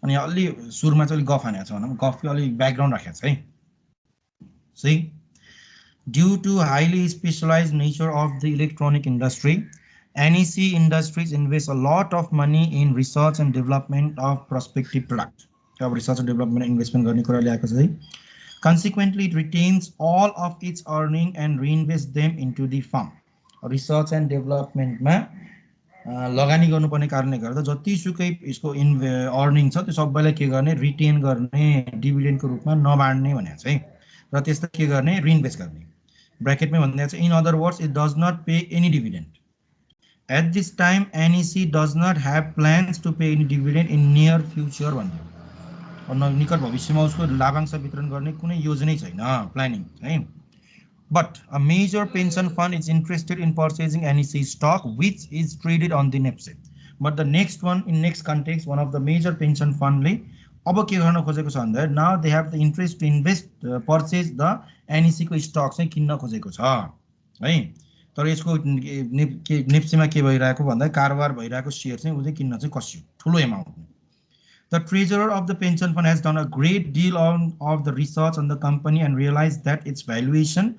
अनि अलि सुरुमा चाहिँ अलि गफ हानेको छ भनौँ गफको अलि ब्याकग्राउन्ड राखेको छ है C Due to highly specialized nature of the electronic industry, NEC Industries invests a lot of money in research and development of prospective product. अब research and development investment गर्ने कुरा ल्याएको छ है. Consequently, it retains all of its earning and reinvests them into the firm. Research and development मा लगानी गर्नुपर्ने कारणले गर्दा जतिसुकै यसको अर्निङ छ त्यो सबैलाई के गर्ने रिटेन गर्ने डिभिडेन्डको रूपमा नबाड्ने भनेको छ है र त्यसलाई के गर्ने रिइन्भेस्ट गर्ने ब्रैकेट में भन्दा चाहिँ in other words it does not pay any dividend at this time NEC does not have plans to pay any dividend in near future भन्यो र निकट भविष्यमा उसको लाभांश वितरण गर्ने कुनै योजनै छैन प्लानिङ है but a major pension fund is interested in purchasing NEC stock which is traded on the NEPSE but the next one in next context one of the major pension fund ले अब के गर्न खोजेको छ भन्दा now they have the interest to invest purchase the NEC को stock चाहिँ किन्न खोजेको छ है तर यसको नेप्सीमा के भइरहेको भन्दा कारोबार भइरहेको शेयर चाहिँ उले किन्न चाहिँ कस्यो ठुलो amount The treasurer of the pension fund has done a great deal of the research on the company and realized that its valuation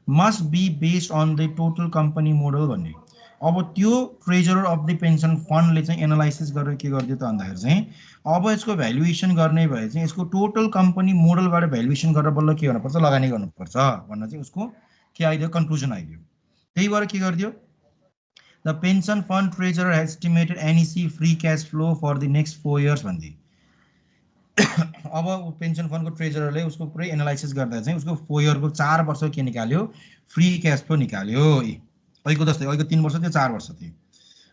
must be based on the total company model भन्ने अब त्यो treasurer of the pension फन्डले चाहिँ analysis गरेर के गरिदियो त भन्दाखेरि चाहिँ अब यसको भ्यालुएसन गर्ने भए चाहिँ यसको टोटल कम्पनी मोडलबाट भ्यालुएसन गरेर बल्ल के गर्नुपर्छ, लगानी गर्नुपर्छ भनेर चाहिँ उसको के आइदियो, कन्क्लुजन आइदियो। त्यही भएर के गरिदियो, the pension fund treasurer has estimated NEC free cash flow for the next 4 years भनिदियो। अब पेन्सन फन्डको ट्रेजररले उसको पुरै एनालाइसिस गर्दा चाहिँ उसको 4 year को 4 वर्ष के निकाल्यो, फ्री क्यास फ्लो निकाल्यो। अहिलेको जस्तै अहिलेको 3 वर्ष थियो, 4 वर्ष थियो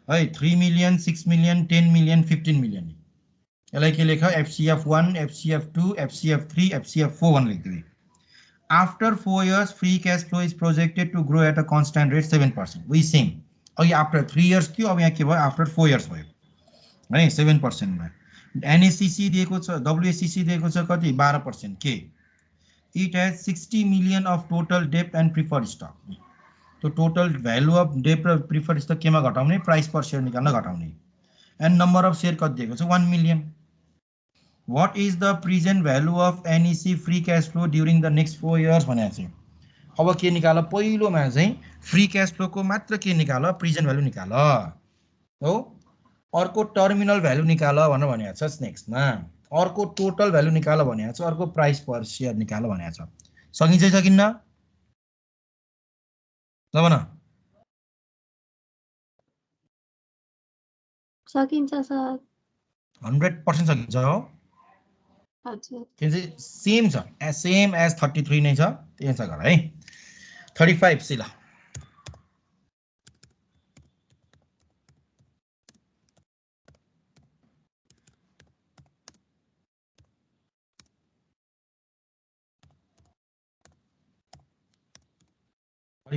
है। 3 million, 6 million, 10 million, 15 million। यसलाई के लेख, FCF1, FCF2, FCF3, FCF4 भनेर लेख्दियो। After 4 years free cash flow is projected to grow at a constant rate 7%। We same अघि आफ्टर 3 years थियो, अब यहाँ के भयो, आफ्टर 4 years भयो है, 7%मा। एनएससीसी दिएको छ, डब्लुएससीसी दिएको छ कति, 12% के। It has 60 million of total डेप्ट एन्ड प्रिफर्ड स्टक। त्यो टोटल भ्यालु अफ डेप्ट र प्रिफर्ड स्टक केमा घटाउने, प्राइस पर सेयर निकाल्न घटाउने। एन्ड नम्बर अफ सेयर कति दिएको छ, 1 million। What is the present value of NEC free cash flow during the next 4 years भनेको चाहिँ। अब के निकाल, पहिलोमा चाहिँ फ्री क्यास फ्लोको मात्र के निकाल, प्रेजेन्ट भ्यालु निकाल हो। अर्को टर्मिनल भ्यालु निकाल भनेर भनेको छ नेक्स्टमा। अर्को टोटल भ्यालु निकाल भनेको छ, अर्को प्राइस पर सेयर निकाल भनेको छ। सकिन्छ सकिन्न, ल भन। सकिन्छ सर। 100% सकिन्छ हो। हजुर। त्यो चाहिँ सेम छ, सेम एज 33 नै छ, त्यही छ गर है। 35 सिला।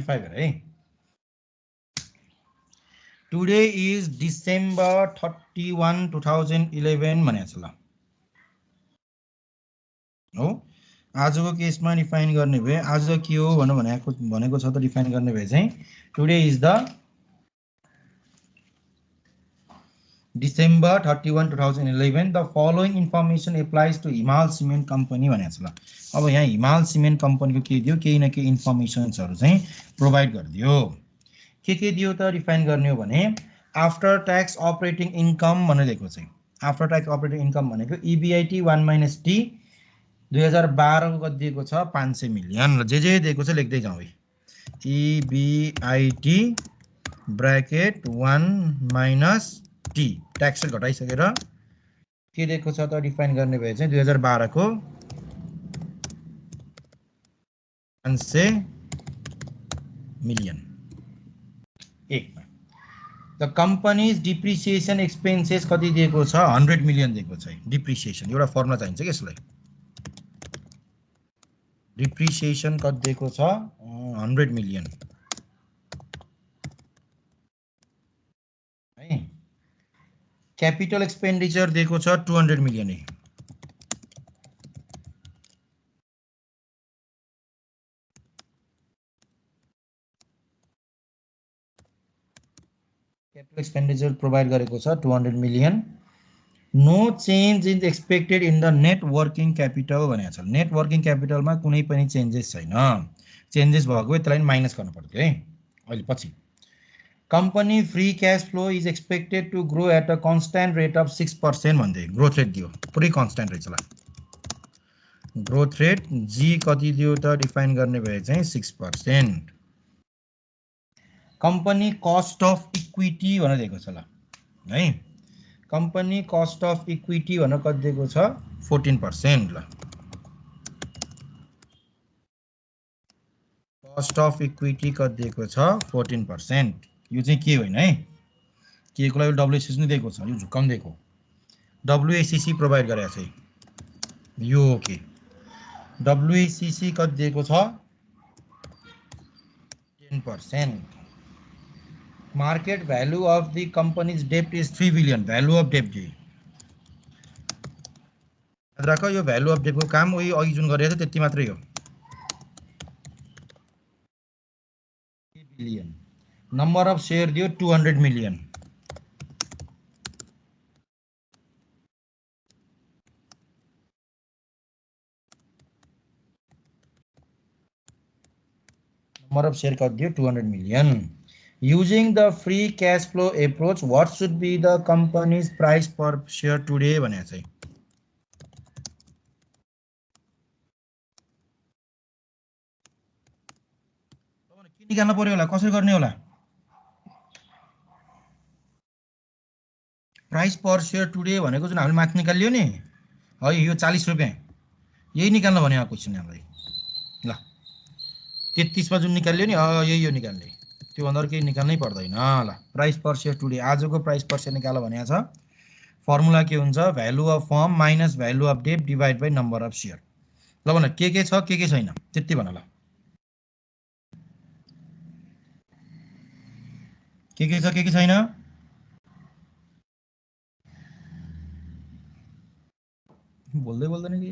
है। टुडे इज December 31, 2011 भनेको छ ल हो। आजको केसमा डिफाइन गर्ने भए आज के हो भनेको छ त, डिफाइन गर्ने भए चाहिँ today is the December 31, 2011। The following information applies to Himal cement company भनेको छ ल। अब यहाँ हिमाल सिमेन्ट कम्पनीको के दियो, केही न केही इन्फर्मेसन्सहरू चाहिँ प्रोभाइड गरिदियो। के दियो त डिफाइन गर्ने हो भने, आफ्टर ट्याक्स अपरेटिङ इन्कम भनेर दिएको चाहिँ। आफ्टर ट्याक्स अपरेटिङ इन्कम भनेको EBIT 1 - T 2012 को कति दिएको छ, 500 million। र जे दिएको छ लेख्दै जाउँ है। EBIT ब्र्याकेट 1 - T ट्याक्स घटाइसकेर के दिएको छ त डिफाइन गर्ने भए चाहिँ 2012 को 500 million। एकमा द कम्पनीज डिप्रिसिएसन एक्सपेन्सेस कति दिएको छ, 100 million दिएको छ। डिप्रिसिएसन एउटा फर्मुला चाहिन्छ कि यसलाई। डिप्रिसिएसन कति दिएको छ, 100 million है। क्यापिटल एक्सपेन्डिचर दिएको छ 200 million है। क्यापिटल एक्सपेन्डिचर प्रोभाइड गरेको छ 200 million। No change is expected in the net working capital भनेको छ। नेट वर्किङ क्यापिटलमा कुनै पनि चेन्जेस छैन। चेन्जेस भएको भए त्यसलाई माइनस गर्नु पर्थ्यो है अहिले पछि। Company free cash flow is expected to grow at a constant rate of 6% भन्दै ग्रोथ रेट दियो, पुरै कन्स्ट्यान्ट रहेछ ल। ग्रोथ रेट जी कति दियो त डिफाइन गर्ने भए चाहिँ 6%। कम्पनी कस्ट अफ इक्विटी भनेर दिएको छ ल है। कम्पनी कस्ट अफ इक्विटी भनेर कति दिएको छ, 14% ल। कस्ट अफ इक्विटी कति दिएको छ, 14%। यो चाहिँ के होइन है, के को लागि WACC नै दिएको छ, यो झुक्काउनु दिएको। WACC प्रोभाइड गरेको छ यो के। WACC कति दिएको छ, 10%। Market value of the company's डेप्ट इज 3 billion। भ्यालु अफ डेप्ट जी याद राख, यो भ्यालु अफ डेप्टको काम उही अघि जुन गरेको थियो त्यति मात्रै हो। बिलियन। नम्बर अफ सेयर दियो 200 million। नम्बर अफ सेयर कति दियो, 200 million। Using the free cash flow approach, what should be the company's price per share today? भने चाहिँ के निकाल्नु पर्यो होला, कसरी गर्ने होला? प्राइस पर शेयर टुडे भनेको जुन हामीले माथि निकाल्यो नि है, यो 40 रुपैयाँ, यही निकाल्नु भने क्वेसन हामीलाई। ल 33 मा जुन निकाल्यो नि यही यो निकाल्ने, त्यो भन्दा केही निकाल्नै पर्दैन। ल प्राइस पर शेयर टुडे, आजको प्राइस पर शेयर निकाल्नु भनेको छ। फर्मुला के हुन्छ? Value of firm minus value of debt divide by number of share. ल भन के छ के छैन त्यति भन। ल के छ के छैन? बोल्दै बोल्दैन कि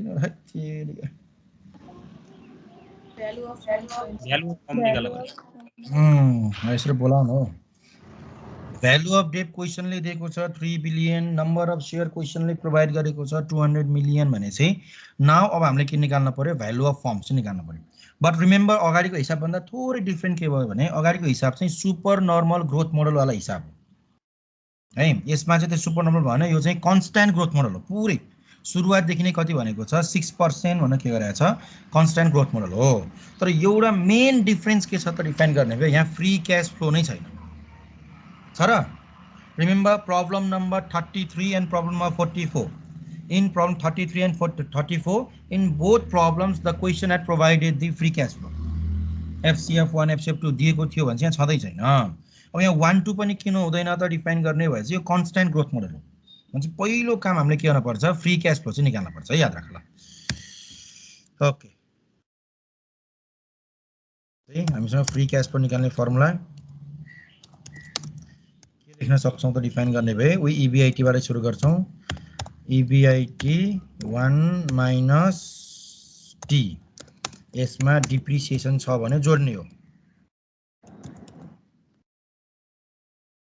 यसरी बोलाउनु हो। भ्यालु अफ डेट क्वेसनले दिएको छ 3 बिलियन, नम्बर अफ शेयर क्वेसनले प्रोभाइड गरेको छ 200 मिलियन भने चाहिँ नाउ अब हामीले के निकाल्नु पर्यो? भ्यालु अफ फर्म चाहिँ निकाल्नु पर्यो। बट रिमेम्बर अगाडिको हिसाबभन्दा थोरै डिफ्रेन्ट के भयो भने अगाडिको हिसाब चाहिँ सुपर नर्मल ग्रोथ मोडलवाला हिसाब हो है। यसमा चाहिँ त्यो सुपर नर्मल भएन, यो चाहिँ कन्स्ट्यान्ट ग्रोथ मोडल हो। पुरै सुरुवातदेखि नै कति भनेको छ? 6% भनेर के गरेको छ? कन्स्ट्यान्ट ग्रोथ मोडल हो। तर एउटा मेन डिफ्रेन्स के छ त डिफाइन गर्ने भयो, यहाँ फ्री क्यास फ्लो नै छैन छ र। Remember problem number 33 and problem number 44. In problem 33 and 34, in both problems the question had provided the free cash flow. FCF1 FCF2 दिएको थियो भने चाहिँ छँदै छैन। अब यहाँ 1 2 पनि किन हुँदैन त डिफाइन गर्ने भए चाहिँ यो कन्स्ट्यान्ट ग्रोथ मोडल हो। भने पहिलो काम हामीले के गर्न पर्छ? फ्री क्याश फ्लो चाहिँ निकाल्न पर्छ, याद राख ल। ओके, हामीसँग फ्री क्याश फ्लो निकाल्ने फर्मुला लेख्न सक्छौं त डिफाइन गर्ने भए वी EBIT बारे सुरु गर्छौं। EBIT 1 माइनस T, यसमा डिप्रिसिएसन छ भने जोड्ने हो।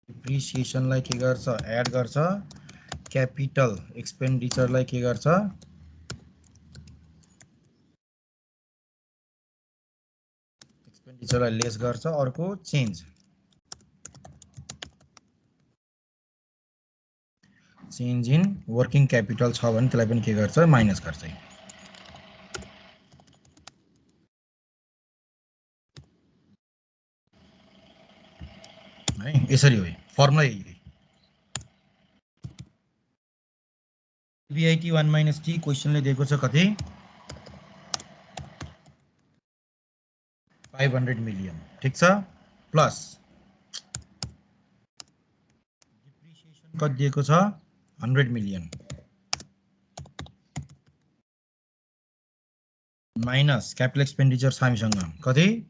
डिप्रिसिएसनलाई के गर्छ? एड गर्छ। क्यापिटल एक्सपेन्डिचरलाई के गर्छ? एक्सपेन्डिचरलाई लेस गर्छ। अर्को चेन्ज इन वर्किङ क्यापिटल छ भने त्यसलाई पनि के गर्छ? माइनस गर्छ है। यसरी हो फर्मुला यही। EBIT 1 माइनस T क्वेसनले दिएको छ कति? 500 मिलियन, ठीक छ। प्लस डिप्रिसिएसन कति दिएको छ? 100 मिलियन, माइनस क्यापिटल एक्सपेन्डिचर छ हामीसँग कति?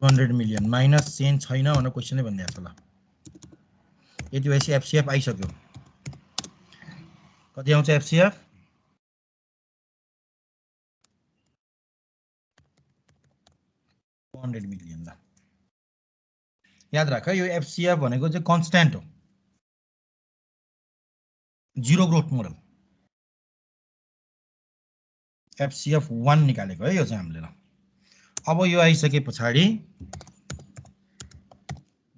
200 मिलियन, माइनस चेन्ज छैन भनेर क्वेसनले भनिदिएको छ। ल यति भएपछि FCF आइसक्यो। कति आउँछ FCF? 200 मिलियन। ल याद राख यो FCF भनेको चाहिँ कन्स्ट्यान्ट हो, जिरो ग्रोथ मोडल। FCF 1 निकालेको है यो चाहिँ हामीले। ल अब यो आइसके पछाडि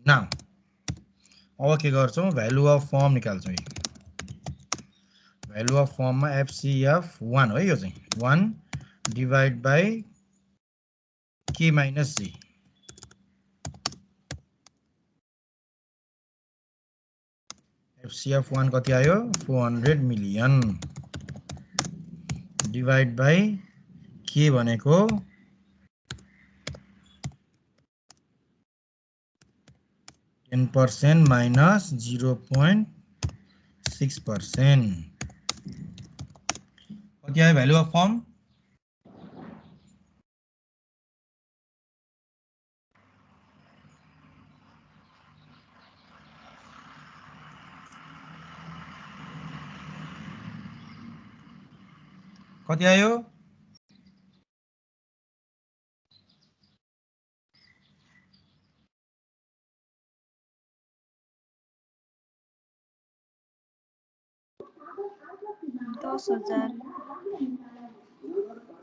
नाउ अब के गर्छौं? भ्यालु अफ फर्म निकाल्छौं। भ्यालु अफ फर्ममा FCF 1 हो यो चाहिँ 1 divide by K minus G। FCF 1 कति आयो? 400 मिलियन डिभाइड बाइ K भनेको 10% माइनस 0.6%। कति आयो भ्यालु अफ फर्म? कति आयो?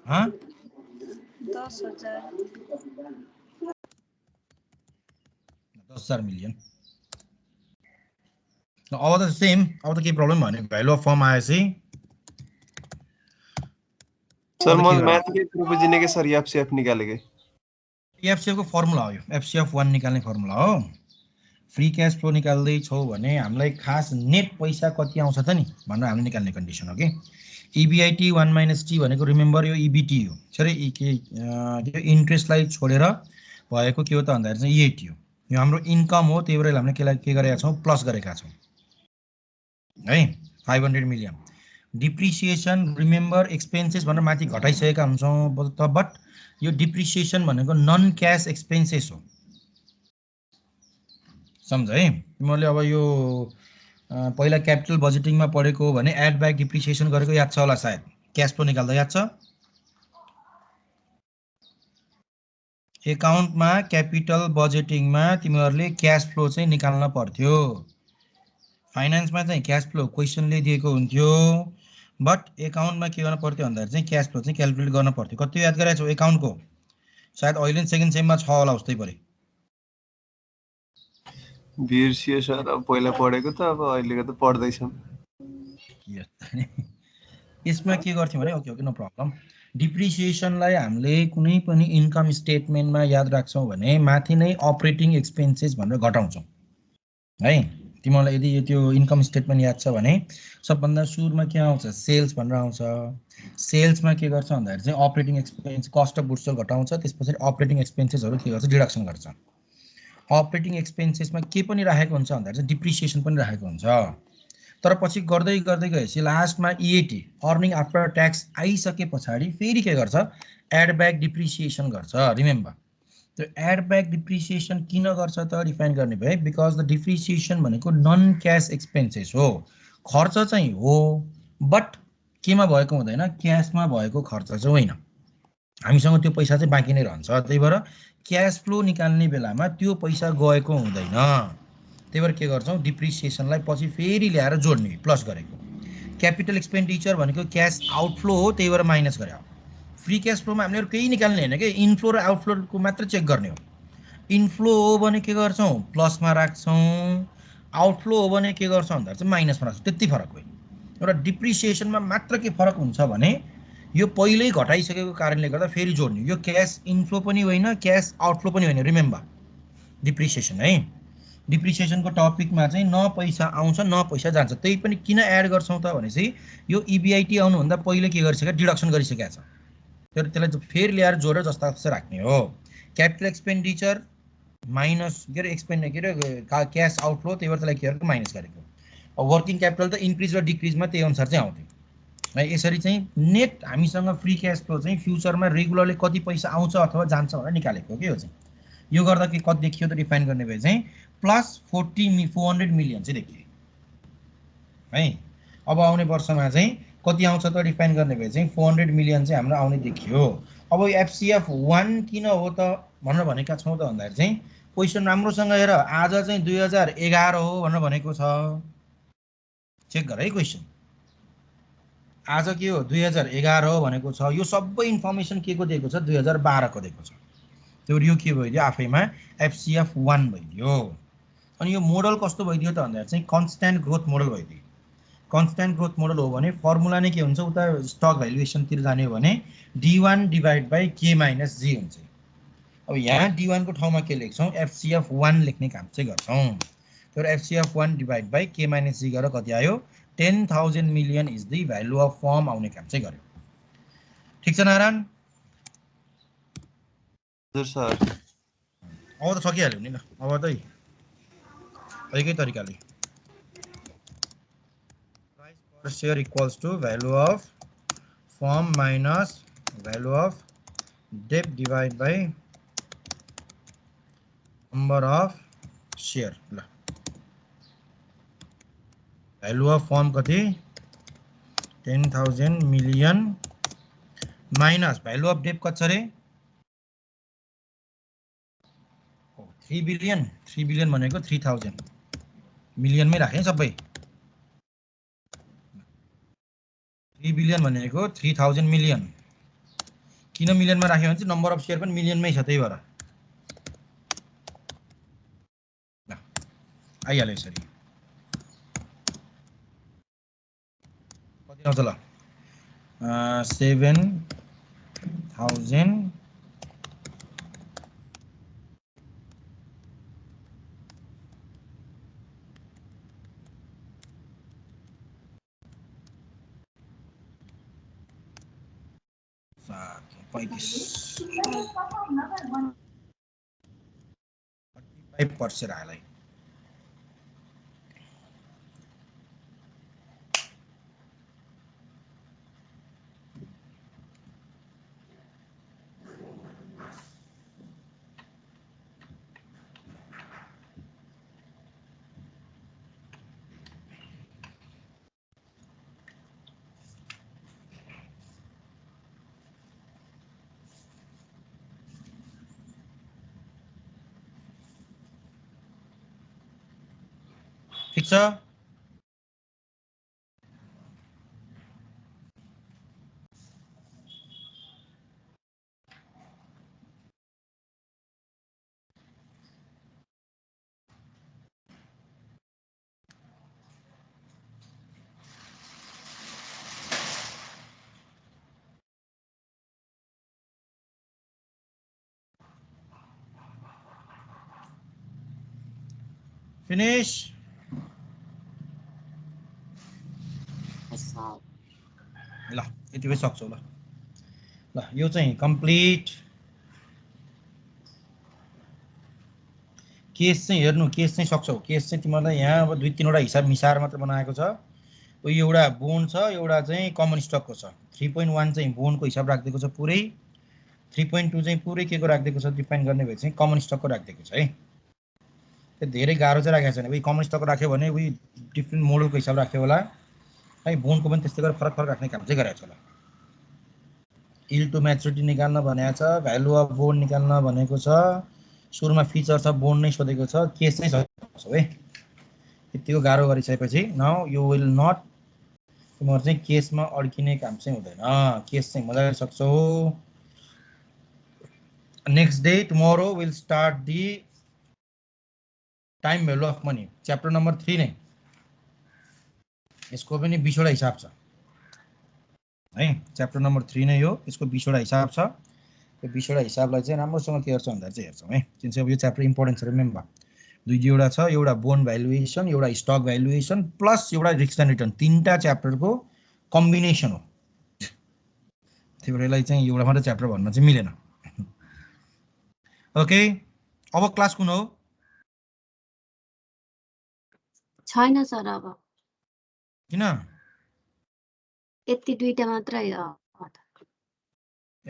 हाँ? 10,000 10,000 मिलियन। अब त सेम, अब त केही प्रब्लम भएन। भ्यालु अफ फर्म आएपछि सर अब म के गर्ने? मैथ के ग्रुप बुझिने के सर एफसीएफ निकालेगे। एफसीएफ को फर्मुला हो यो, एफसीएफ 1 निकाल्ने फर्मुला हो। फ्री क्याश फ्लो निकाल्दै छौ भने हामीलाई खास नेट पैसा कति आउँछ त नि भनेर हामीले निकाल्ने कन्डिसन हो कि। EBIT 1 - T भनेको रिमेम्बर यो EBT हो। सरी के इन्ट्रेस्टलाई छोडेर भएको के हो त भन्दाखेरि चाहिँ EAT हो। यो हाम्रो इन्कम हो, त्यही भएर हामीले के गरेका छौँ, प्लस गरेका छौँ है। 500 मिलियन। डिप्रिसिएसन रिमेम्बर एक्सपेन्सेस भनेर माथि घटाइसकेका हुन्छौँ त, बट यो डिप्रिसिएसन भनेको नन क्यास एक्सपेन्सेस हो। सम्झ है तिमीहरूले? अब यो पहिला क्यापिटल बजेटिङमा पढेको हो भने एड ब्याक डिप्रिसिएसन गरेको याद छ होला सायद। क्यास फ्लो निकाल्दा याद छ? एकाउन्टमा क्यापिटल बजेटिङमा तिमीहरूले क्यास फ्लो चाहिँ निकाल्न पर्थ्यो। फाइनेन्समा चाहिँ क्यास फ्लो क्वेसनले दिएको हुन्थ्यो, बट एकाउन्टमा के गर्न पर्थ्यो भन्दाखेरि चाहिँ क्यास फ्लो चाहिँ क्यालकुलेट गर्न पर्थ्यो। कति याद गराएको छौ एकाउन्टको? सायद अहिले सेकेन्ड सेममा छ होला उस्तै परे। बिर्सियो सर, अब पहिला पढेको त अब अहिलेको त पढ्दैछौँ। यसमा के गर्थ्यौँ भने ओके नो प्रब्लम। डिप्रिसिएसनलाई हामीले कुनै पनि इन्कम स्टेटमेन्टमा याद राख्छौँ भने माथि नै अपरेटिङ एक्सपेन्सेस भनेर घटाउँछौँ है। तिमीलाई यदि त्यो इन्कम स्टेटमेन्ट याद छ भने सबभन्दा सुरुमा के आउँछ, सेल्स भनेर आउँछ। सेल्समा के गर्छ भन्दाखेरि चाहिँ operating expense, cost of goods sold घटाउँछ, त्यसपछि अपरेटिङ एक्सपेन्सेसहरू के गर्छ, डिडक्सन गर्छ। अपरेटिङ एक्सपेन्सेसमा के पनि राखेको हुन्छ भन्दाखेरि चाहिँ डिप्रिसिएसन पनि राखेको हुन्छ। तर पछि गर्दै गर्दै गएपछि लास्टमा EAT अर्निङ आफ्टर ट्याक्स आइसके पछाडि फेरि के गर्छ, एड ब्याक डिप्रिसिएसन गर्छ। रिमेम्बर त्यो एड ब्याक डिप्रिसिएसन किन गर्छ त डिफाइन गर्ने भए, बिकज द डिप्रिसिएसन भनेको नन क्यास एक्सपेन्सेस हो। खर्च चाहिँ हो, बट केमा भएको हुँदैन, क्यासमा भएको खर्च चाहिँ होइन। हामीसँग त्यो पैसा चाहिँ बाँकी नै रहन्छ। त्यही भएर क्यास फ्लो निकाल्ने बेलामा त्यो पैसा गएको हुँदैन। त्यही भएर के गर्छौँ, डिप्रिसिएसनलाई पछि फेरि ल्याएर जोड्ने, प्लस गरेको। क्यापिटल एक्सपेन्डिचर भनेको क्यास आउटफ्लो हो, त्यही भएर माइनस गरे। फ्री क्यास फ्लोमा हामीले केही निकाल्ने होइन कि, इनफ्लो र आउटफ्लोको मात्र चेक गर्ने हो। इनफ्लो हो भने के गर्छौँ, प्लसमा राख्छौँ। आउटफ्लो हो भने के गर्छौँ भन्दाखेरि चाहिँ माइनसमा राख्छौँ। त्यति फरक हो। एउटा डिप्रिसिएसनमा मात्र के फरक हुन्छ भने यो पहिल्यै घटाइसकेको कारणले गर्दा फेरि जोड्ने। यो क्यास इनफ्लो पनि होइन, क्यास आउटफ्लो पनि होइन। रिमेम्बर डिप्रिसिएसन है। डिप्रिसिएसनको टपिकमा चाहिँ न पैसा आउँछ न पैसा जान्छ। त्यही पनि किन एड गर्छौँ त भनेपछि यो EBIT आउनुभन्दा पहिले के गरिसक्यो, डिडक्सन गरिसकेको छ। तर त्यसलाई फेरि ल्याएर जोडेर जस्ता तस्तै राख्ने हो। क्यापिटल एक्सपेन्डिचर माइनस के अरे क्यास आउटफ्लो, त्यही भएर त्यसलाई के गरेको, माइनस गरेको। वर्किङ क्यापिटल त इन्क्रिज र डिक्रिजमा त्यही अनुसार चाहिँ आउँथ्यो है। यसरी चाहिँ नेट हामीसँग फ्री क्यास फ्लो चाहिँ फ्युचरमा रेगुलरली कति पैसा आउँछ अथवा जान्छ भनेर निकालेको हो कि। यो चाहिँ यो गर्दा के कति देखियो त डिफाइन गर्ने भए चाहिँ प्लस 400 मिलियन चाहिँ देखियो है। अब आउने वर्षमा चाहिँ कति आउँछ त डिफाइन गर्ने भए चाहिँ 400 मिलियन चाहिँ हाम्रो आउने देखियो। अब FCF 1 किन हो त भनेर भनेका छौँ त भन्दाखेरि चाहिँ क्वेसन राम्रोसँग हेर। आज चाहिँ 2011 हो भनेर भनेको छ, चेक गर है क्वेसन। आज के हो, 2011 हो भनेको छ। यो सबै इन्फर्मेसन के को दिएको छ, 2012 को दिएको छ। त्यो यो के भइदियो, आफैमा FCF 1 भइदियो। अनि यो मोडल कस्तो भइदियो त भन्दाखेरि चाहिँ कन्स्ट्यान्ट ग्रोथ मोडल भइदियो। कन्स्ट्यान्ट ग्रोथ मोडल हो भने फर्मुला नै के हुन्छ, उता स्टक भ्यालुएसनतिर जाने हो भने D1 / K - G हुन्छ। अब यहाँ D1 को ठाउँमा के लेख्छौँ, FCF 1 लेख्ने काम चाहिँ गर्छौँ। तर FCF 1 / K - G गरेर कति आयो, 10,000 million is the value of form आउने काम चाहिँ गर्यो। ठिक छ नारायण? हजुर सर। अब त सकिहाल्यो नि ल। अब त एकै तरिकाले price per share equals to value of firm minus value of debt divide by number of share. ल भ्यालु अफ फर्म कति, 10,000 million minus value of debt कति छ रे, 3 बिलियन। 3 बिलियन भनेको 3,000 मिलियनमै राखेँ सबै। 3 बिलियन भनेको 3,000 मिलियन। किन मिलियनमा राख्यो भने चाहिँ नम्बर अफ शेयर पनि मिलियनमै छ, त्यही भएर आइहाल्यो यसरी कति आउँछ ल 7,000 45% आयो ठिक छ फिनिश ल यति पनि सक्छौ ल ल यो चाहिँ कम्प्लिट केस चाहिँ हेर्नु केस चाहिँ सक्छौ केस चाहिँ तिमीलाई यहाँ अब 2-3 हिसाब मिसाएर मात्र बनाएको छ यो एउटा बोन्ड छ एउटा चाहिँ कमन स्टकको छ 3.1 चाहिँ बोन्डको हिसाब राखिदिएको छ पुरै 3.2 चाहिँ पुरै के को राखिदिएको छ डिफाइन गर्ने भए चाहिँ कमन स्टकको राखिदिएको छ है त्यो धेरै गाह्रो चाहिँ राखेको छैन उही कमन स्टकको राख्यो भने उही डिफ्रेन्ट मोडलको हिसाब राख्यो होला है बोन्डको पनि त्यस्तै गरेर फरक फरक राख्ने काम चाहिँ गरेको छ होला इल टु म्याचुरिटी निकाल्न भनेको छ भ्यालु अफ बोन्ड निकाल्न भनेको छ सुरुमा फिचर छ बोन्ड नै सोधेको छ केस चाहिँ सक्छौ है यतिको गाह्रो गरिसकेपछि नाउ यु विल नट तिम्रो चाहिँ केसमा अड्किने काम चाहिँ हुँदैन केस चाहिँ मजाले सक्छौ next day tomorrow will start the time value of money chapter number 3 नै यसको पनि 20 वटा हिसाब छ है च्याप्टर नम्बर 3 नै हो यसको 20 वटा हिसाब छ त्यो 20 वटा हिसाबलाई चाहिँ राम्रोसँग के गर्छ भन्दा चाहिँ हेर्छौँ है जुन चाहिँ अब यो च्याप्टर इम्पोर्टेन्ट छ रिमेम्बर दुईवटा छ एउटा बोन्ड भ्यालुएसन एउटा स्टक भ्यालुएसन प्लस एउटा रिस्क एन्ड रिटर्न तीनटा च्याप्टरको कम्बिनेसन हो त्यही भएर यसलाई चाहिँ एउटा मात्रै च्याप्टर भन्न चाहिँ मिलेन ओके अब क्लास कुन हो छैन सर अब किन यति दुईटा मात्रै हो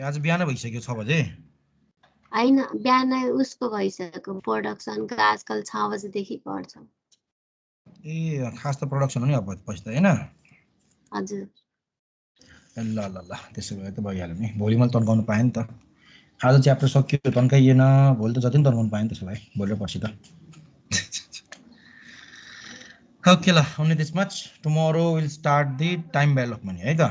आज बिहान भइसक्यो 6 बजे हैन बिहान उसको भइसक्यो प्रोडक्सनको आजकल 6 बजेदेखि पढ्छ ए खास त प्रोडक्सन हो नि अब पछि त हैन हजुर ल ल ल त्यसो भए त भइहाल्यो नि भोलि मैले तन्काउनु पाएँ नि त आज च्याप्टर सकियो तन्काइएन भोलि त जति पनि तन्काउनु पाएँ नि त्यसो भए भोलि र पर्सि त ओके ल only this much tomorrow will start the time value of money है त